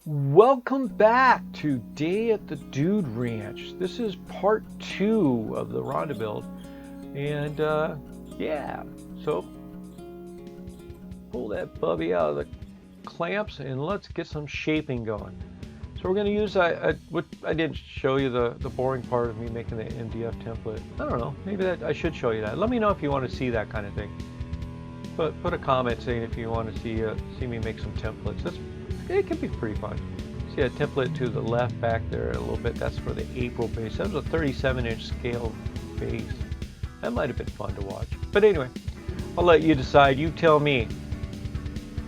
Welcome back to Day at the Dude Ranch. This is part 2 of the Rhonda build. And yeah, so pull that bubby out of the clamps and let's get some shaping going. So we're going to use, what I didn't show you the boring part of me making the MDF template. I don't know, maybe I should show you that. Let me know if you want to see that kind of thing. But put a comment saying if you want to see me make some templates. It can be pretty fun. See a template to the left back there a little bit. That's for the April base. That was a 37-inch scale base. That might have been fun to watch. But anyway, I'll let you decide. You tell me.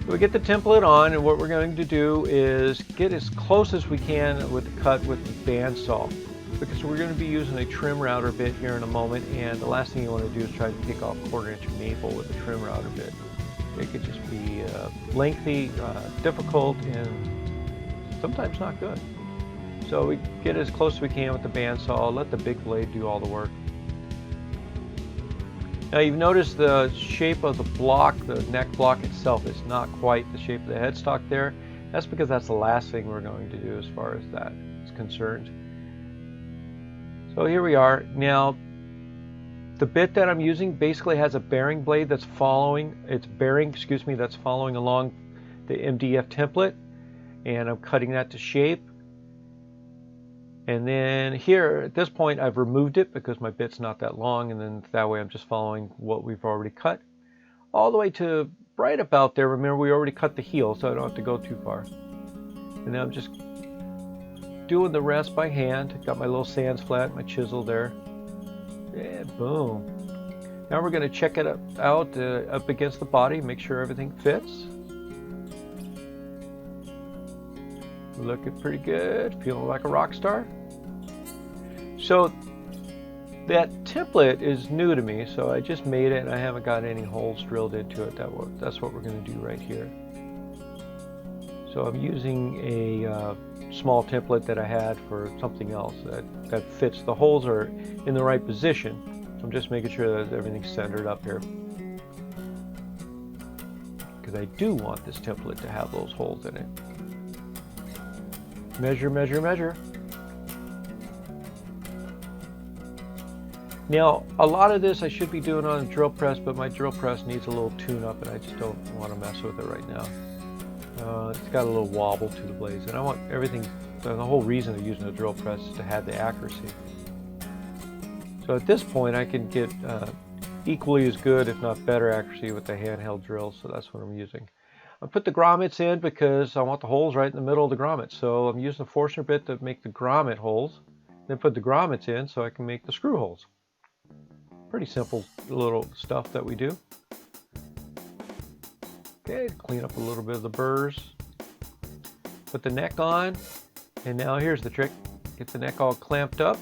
We get the template on, and what we're going to do is get as close as we can with the cut with the bandsaw, because we're going to be using a trim router bit here in a moment, and the last thing you want to do is try to take off 1/4 inch maple with a trim router bit. It could just be lengthy, difficult, and sometimes not good. So we get as close as we can with the bandsaw, let the big blade do all the work. Now you've noticed the shape of the block, the neck block itself is not quite the shape of the headstock there. That's because that's the last thing we're going to do as far as that is concerned. So here we are. Now the bit that I'm using basically has a bearing blade that's following, that's following along the MDF template, and I'm cutting that to shape. And then here at this point I've removed it because my bit's not that long, and then that way I'm just following what we've already cut all the way to right about there. Remember, we already cut the heel, so I don't have to go too far. And now I'm just doing the rest by hand. Got my little sands flat, my chisel there. And boom. Now we're going to check it out up against the body, make sure everything fits. Looking pretty good, feeling like a rock star. So that template is new to me, so I just made it and I haven't got any holes drilled into it. That's what we're going to do right here. So I'm using a small template that I had for something else that fits. The holes are in the right position. So I'm just making sure that everything's centered up here, because I do want this template to have those holes in it. Measure, measure, measure. Now, a lot of this I should be doing on a drill press, but my drill press needs a little tune-up, and I just don't want to mess with it right now. It's got a little wobble to the blades, and I want everything, the whole reason of using a drill press is to have the accuracy. So at this point I can get equally as good, if not better, accuracy with the handheld drill, so that's what I'm using. I put the grommets in because I want the holes right in the middle of the grommets, so I'm using a Forstner bit to make the grommet holes, then put the grommets in so I can make the screw holes. Pretty simple little stuff that we do. Okay, clean up a little bit of the burrs. Put the neck on, and now here's the trick. Get the neck all clamped up.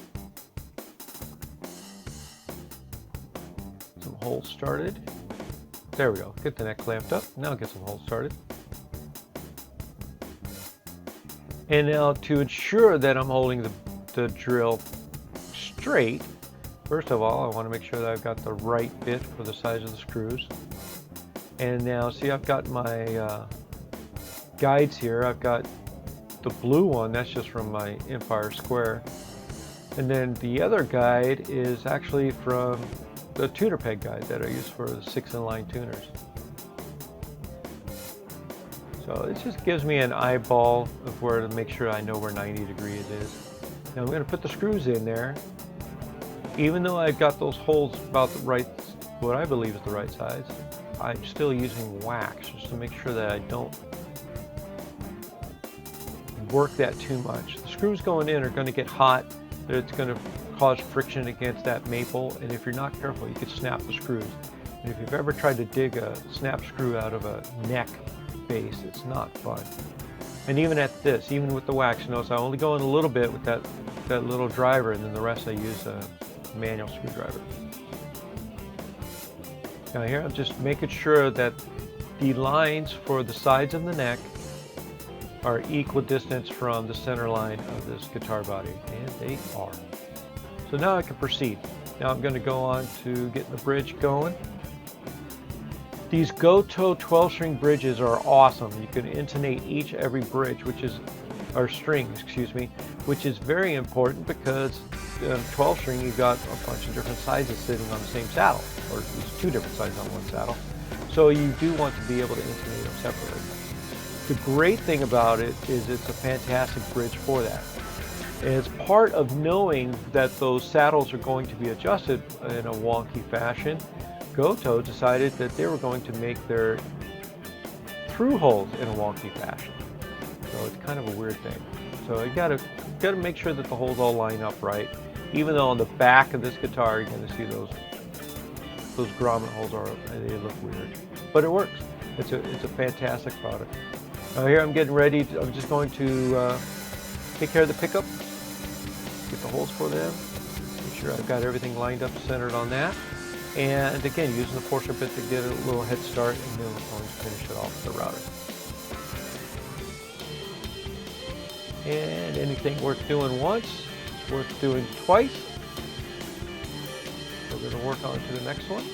Some holes started. There we go. Get the neck clamped up. Now get some holes started. And now to ensure that I'm holding the drill straight, first of all, I want to make sure that I've got the right bit for the size of the screws. And now, see, I've got my guides here. I've got the blue one, that's just from my Empire Square. And then the other guide is actually from the tuner peg guide that I use for the 6-in-line tuners. So it just gives me an eyeball of where to make sure I know where 90 degrees is. Now I'm going to put the screws in there. Even though I've got those holes about the right, what I believe is the right size, I'm still using wax just to make sure that I don't work that too much. The screws going in are going to get hot. It's going to cause friction against that maple, and if you're not careful, you could snap the screws. And if you've ever tried to dig a snap screw out of a neck base, it's not fun. And even at this, even with the wax, notice I only go in a little bit with that little driver, and then the rest I use a manual screwdriver. Now here I'm just making sure that the lines for the sides of the neck are equal distance from the center line of this guitar body, and they are. So now I can proceed. Now I'm going to go on to getting the bridge going. These Goto 12-string bridges are awesome. You can intonate every bridge, which is or string, excuse me, which is very important because 12 string you've got a bunch of different sizes sitting on the same saddle, or at least 2 different sizes on one saddle. So you do want to be able to intonate them separately. The great thing about it is it's a fantastic bridge for that. And it's part of knowing that those saddles are going to be adjusted in a wonky fashion. Goto decided that they were going to make their through holes in a wonky fashion. So it's kind of a weird thing. So you gotta make sure that the holes all line up right. Even though on the back of this guitar you're going to see those grommet holes they look weird, but it works. It's a fantastic product. Here I'm getting ready. I'm just going to take care of the pickup, get the holes for them, make sure I've got everything lined up, centered on that. And again, using the Porsche bit to get a little head start, and then we're going to finish it off with the router. And anything worth doing once, it's worth doing twice. We're going to work on to the next one.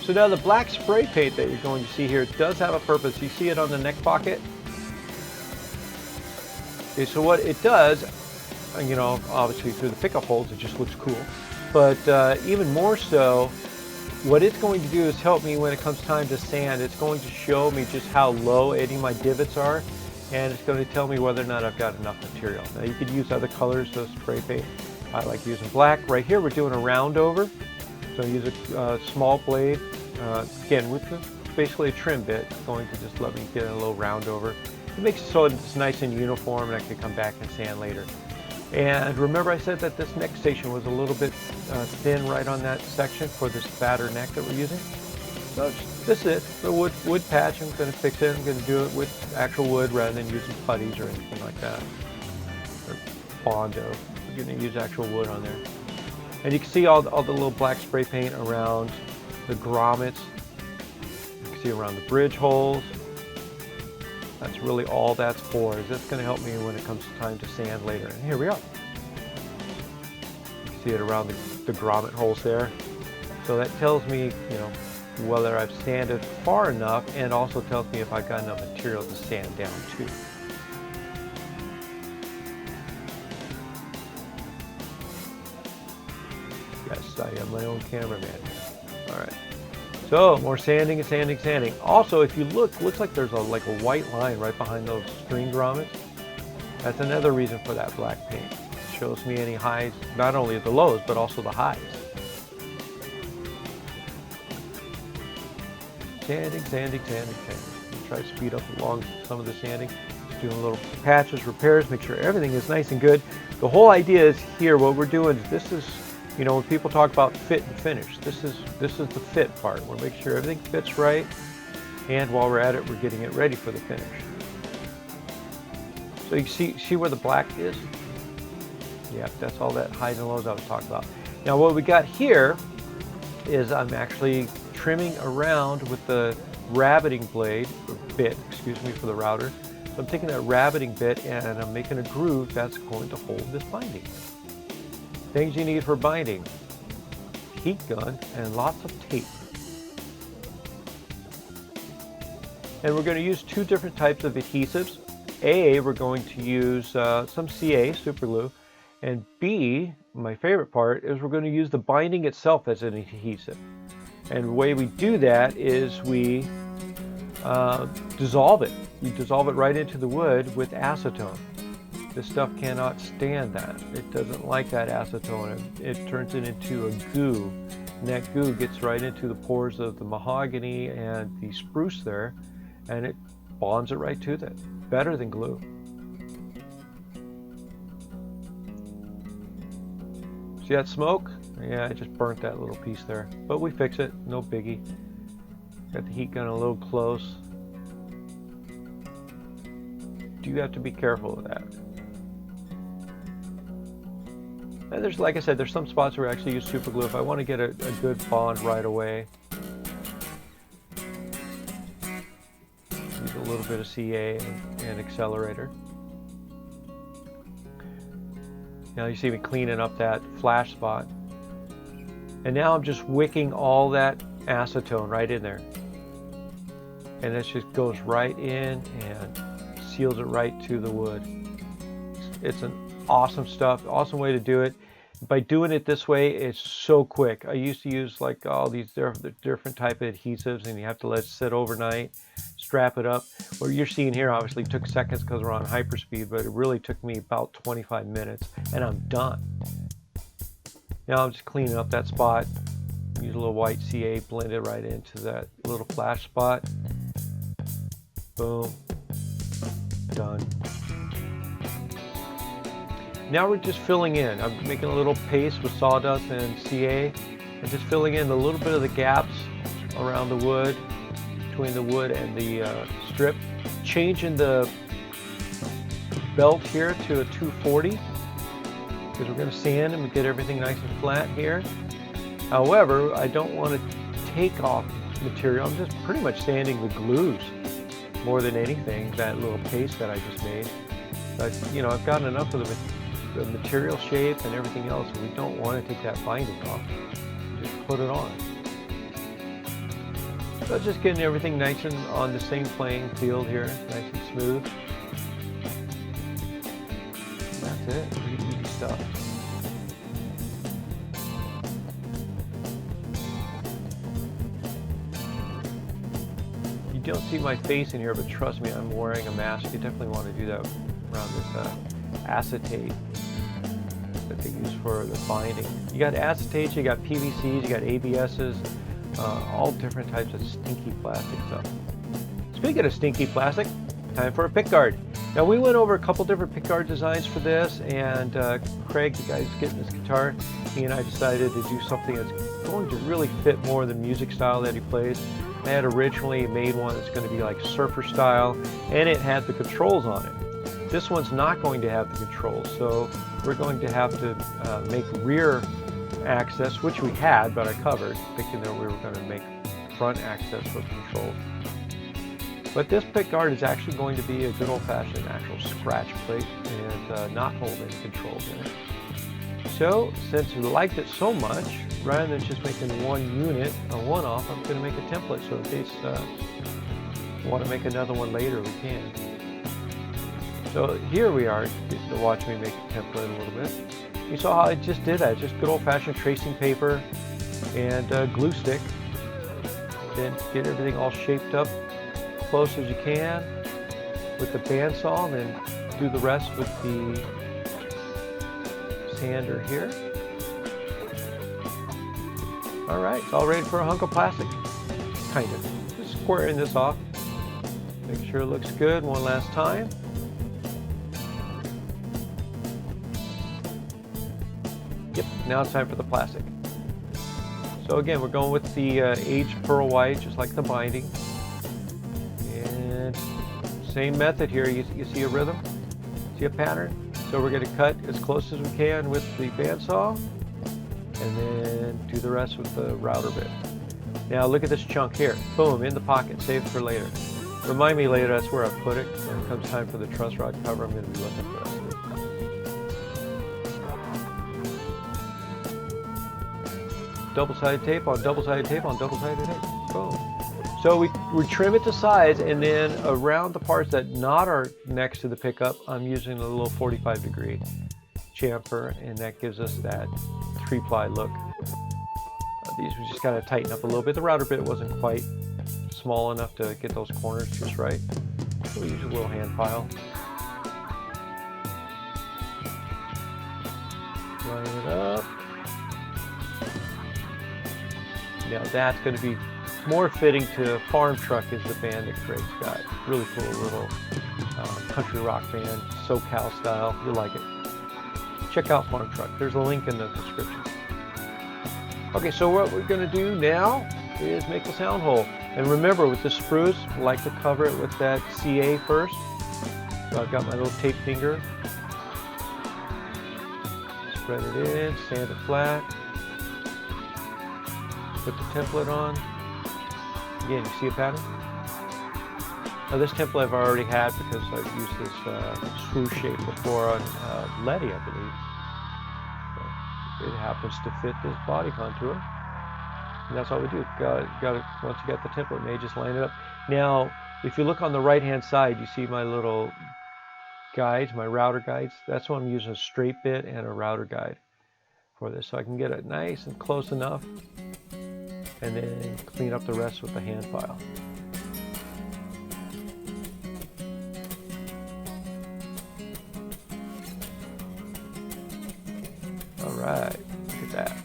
So now the black spray paint that you're going to see here does have a purpose. You see it on the neck pocket? Okay, so what it does, you know, obviously through the pickup holes, it just looks cool. But even more so, what it's going to do is help me when it comes time to sand. It's going to show me just how low any of my divots are, and it's going to tell me whether or not I've got enough material. Now you could use other colors to spray paint. I like using black. Right here we're doing a round over. So use a small blade, again with basically a trim bit, going to just let me get a little round over. It makes it so it's nice and uniform, and I can come back and sand later. And remember I said that this neck station was a little bit thin right on that section for this fatter neck that we're using. So this is it, the wood patch. I'm going to fix it. I'm going to do it with actual wood rather than using putties or anything like that, or Bondo. We're going to use actual wood on there. And you can see all the little black spray paint around the grommets. You can see around the bridge holes. That's really all that's for, is that's going to help me when it comes to time to sand later. And here we are. You can see it around the grommet holes there. So that tells me, you know, whether I've sanded far enough, and also tells me if I've got enough material to sand down too. Yes, I am my own cameraman. All right. So more sanding and sanding, sanding. Also, if you look, looks like there's like a white line right behind those string grommets. That's another reason for that black paint. It shows me any highs, not only the lows, but also the highs. Sanding, sanding, sanding, sanding. Try to speed up along some of the sanding. Just doing little patches, repairs, make sure everything is nice and good. The whole idea is here, what we're doing is this is, you know, when people talk about fit and finish, this is the fit part. We're making sure everything fits right, and while we're at it, we're getting it ready for the finish. So you see where the black is? Yeah, that's all that highs and lows I was talking about. Now what we got here is I'm actually trimming around with the rabbiting bit, excuse me, for the router. So I'm taking that rabbiting bit and I'm making a groove that's going to hold this binding. Things you need for binding: heat gun and lots of tape. And we're going to use 2 different types of adhesives. A, we're going to use some CA, super glue, and B, my favorite part, is we're going to use the binding itself as an adhesive. And the way we do that is we dissolve it. We dissolve it right into the wood with acetone. This stuff cannot stand that. It doesn't like that acetone. It turns it into a goo. And that goo gets right into the pores of the mahogany and the spruce there, and it bonds it right to that. Better than glue. See that smoke? Yeah, I just burnt that little piece there. But we fix it, no biggie. Got the heat gun a little close. You have to be careful with that. And there's, like I said, there's some spots where I actually use super glue if I want to get a good bond right away. Use a little bit of CA and accelerator. Now you see me cleaning up that flash spot. And now I'm just wicking all that acetone right in there. And this just goes right in and seals it right to the wood. It's an awesome stuff, awesome way to do it. By doing it this way, it's so quick. I used to use like all these different type of adhesives, and you have to let it sit overnight, strap it up. What you're seeing here obviously took seconds because we're on hyperspeed, but it really took me about 25 minutes, and I'm done. Now I'm just cleaning up that spot. Use a little white CA, blend it right into that little flash spot. Boom. Done. Now we're just filling in. I'm making a little paste with sawdust and CA, and just filling in a little bit of the gaps around the wood, between the wood and the strip. Changing the belt here to a 240, because we're going to sand and get everything nice and flat here. However, I don't want to take off material. I'm just pretty much sanding the glues more than anything, that little paste that I just made. But, you know, I've gotten enough of the material shape and everything else, and we don't want to take that binding off. Just put it on. So just getting everything nice and on the same playing field here, nice and smooth. That's it, pretty easy stuff. You don't see my face in here, but trust me, I'm wearing a mask. You definitely want to do that around this acetate that they use for the binding. You got acetates, you got PVCs, you got ABSs, all different types of stinky plastic stuff. Speaking of stinky plastic, time for a pickguard. Now we went over a couple different pickguard designs for this, and Craig, the guy who's getting this guitar, he and I decided to do something that's going to really fit more the music style that he plays. I had originally made one that's going to be like surfer style, and it had the controls on it. This one's not going to have the controls, so we're going to have to make rear access, which we had, but I covered, thinking that we were going to make front access with controls. But this pickguard is actually going to be a good old-fashioned actual scratch plate and not hold any controls in it. So, since we liked it so much, rather than just making one unit, a one-off, I'm going to make a template, so in case we want to make another one later, we can. So here we are, getting to watch me make a template a little bit. You saw how I just did that, just good old-fashioned tracing paper and glue stick. Then get everything all shaped up close as you can with the bandsaw, and then do the rest with the sander here. All right, it's all ready for a hunk of plastic, kind of. Just squaring this off. Make sure it looks good one last time. Yep, now it's time for the plastic. So again, we're going with the aged pearl white, just like the binding. And same method here, you see a rhythm, see a pattern. So we're going to cut as close as we can with the bandsaw, and then do the rest with the router bit. Now look at this chunk here, boom, in the pocket, save it for later. Remind me later, that's where I put it. When it comes time for the truss rod cover, I'm going to be looking for that. Double-sided tape on double-sided tape on double-sided tape. Boom. So we trim it to size, and then around the parts that not are next to the pickup, I'm using a little 45-degree chamfer, and that gives us that 3-ply look. These we just got to tighten up a little bit. The router bit wasn't quite small enough to get those corners just right. So we use a little hand file. Line it up. Now that's going to be more fitting to Farm Truck, is the band that Craig's got. Really cool little country rock band, SoCal style. You'll like it. Check out Farm Truck. There's a link in the description. Okay, so what we're going to do now is make the sound hole. And remember, with the spruce, I like to cover it with that CA first. So I've got my little tape finger. Spread it in, sand it flat. Put the template on. Again, you see a pattern? Now this template I've already had because I've used this swoosh shape before on Letty, I believe. it happens to fit this body contour. And that's all we do. Once you got the template made, just line it up. Now, if you look on the right-hand side, you see my little guides, my router guides. That's why I'm using a straight bit and a router guide for this, so I can get it nice and close enough, and then clean up the rest with the hand file. All right, look at that.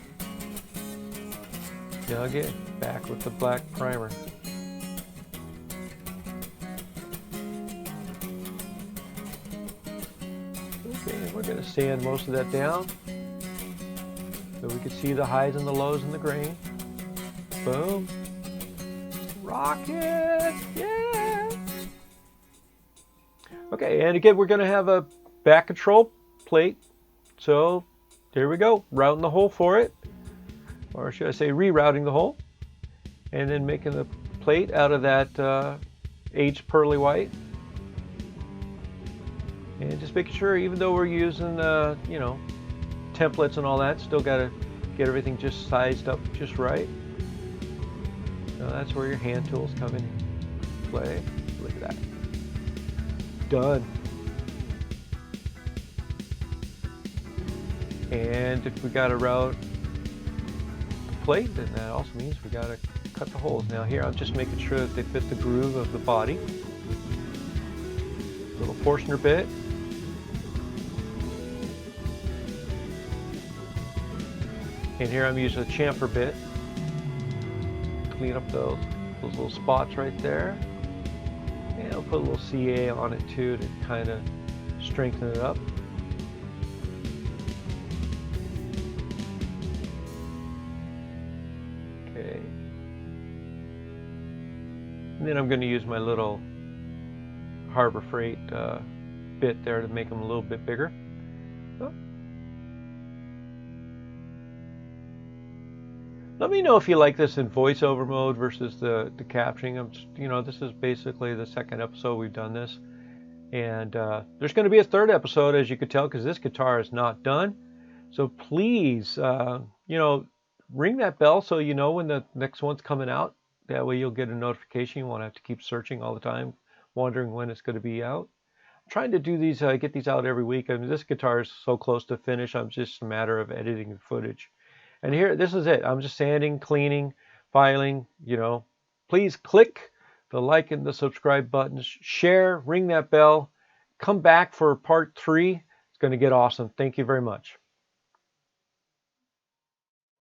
Now again, back with the black primer. Okay, we're going to sand most of that down so we can see the highs and the lows in the grain. Boom. Rocket! Yeah! Okay, and again, we're going to have a back control plate. So there we go, routing the hole for it. Or should I say rerouting the hole. And then making the plate out of that aged pearly white. And just making sure, even though we're using, you know, templates and all that, still got to get everything just sized up just right. Now that's where your hand tools come in play. Look at that. Done. And if we got to route the plate, then that also means we got to cut the holes. Now here I'm just making sure that they fit the groove of the body. Little Portioner bit. And here I'm using a chamfer bit. Clean up those little spots right there. And I'll put a little CA on it too to kind of strengthen it up. Okay. And then I'm going to use my little Harbor Freight bit there to make them a little bit bigger. Oh. Let me know if you like this in voiceover mode versus the captioning. You know, this is basically the second episode we've done this. And there's going to be a third episode, as you could tell, because this guitar is not done. So please, you know, ring that bell so you know when the next one's coming out. That way you'll get a notification. You won't have to keep searching all the time, wondering when it's going to be out. I'm trying to do these, get these out every week. I mean, this guitar is so close to finish. I'm just a matter of editing the footage. And here, this is it. I'm just sanding, cleaning, filing, you know. Please click the like and the subscribe buttons, share, ring that bell, come back for part 3. It's going to get awesome. Thank you very much.